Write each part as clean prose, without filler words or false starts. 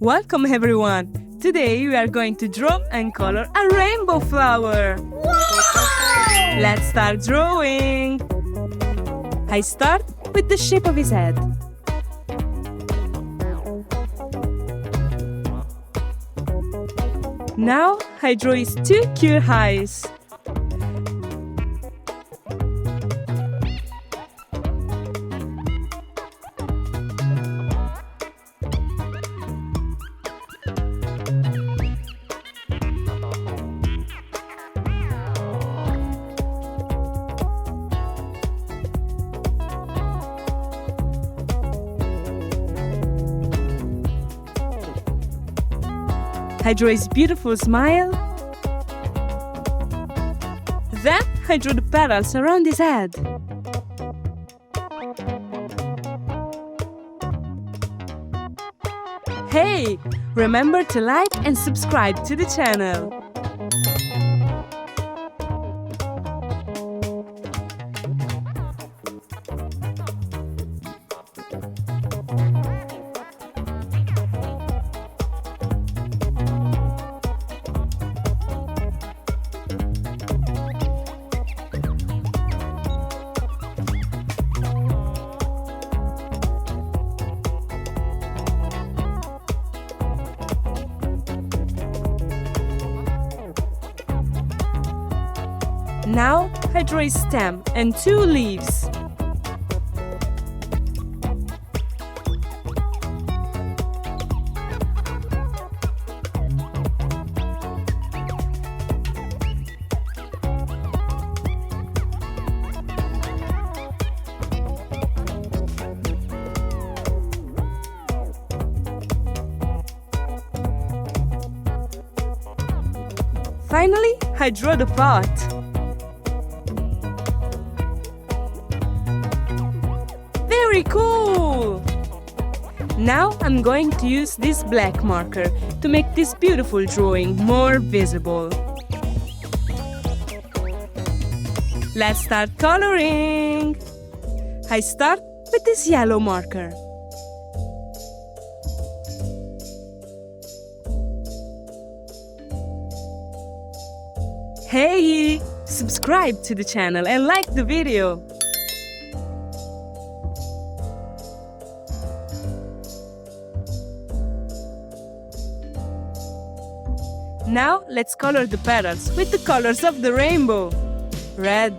Welcome everyone! Today we are going to draw and color a rainbow flower. Wow! Let's start drawing! I start with the shape of his head. Now I draw his two cute eyes. I draw his beautiful smile. Then I draw the petals around his head. Hey! Remember to like and subscribe to the channel. Now I draw a stem and two leaves. Finally, I draw the pot. Very cool! Now I'm going to use this black marker to make this beautiful drawing more visible. Let's start coloring! I start with this yellow marker. Hey! Subscribe to the channel and like the video! Now let's color the petals with the colors of the rainbow. Red,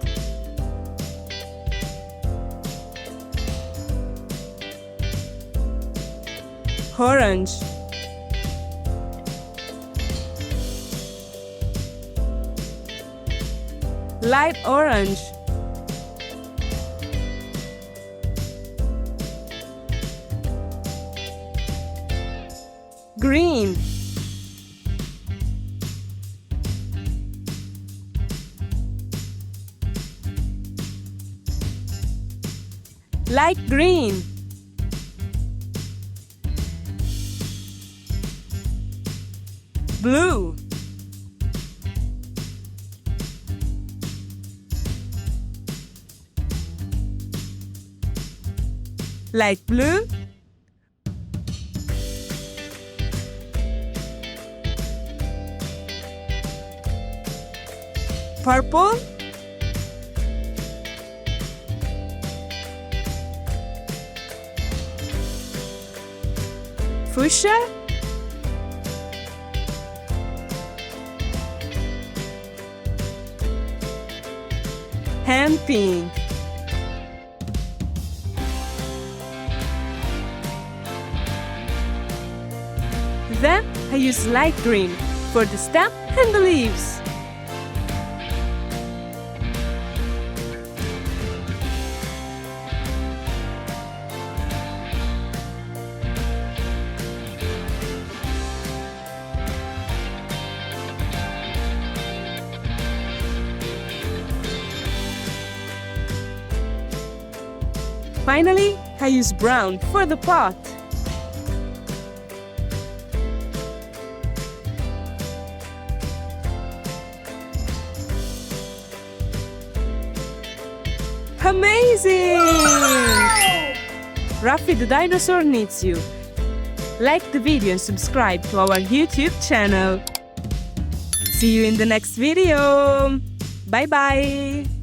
orange, light orange, green, light green, blue, light blue, purple, fuchsia, and pink. Then I use light green for the stem and the leaves. Finally, I use brown for the pot. Amazing! Wow! Raffy the dinosaur needs you. like the video and subscribe to our YouTube channel. See you in the next video. Bye bye.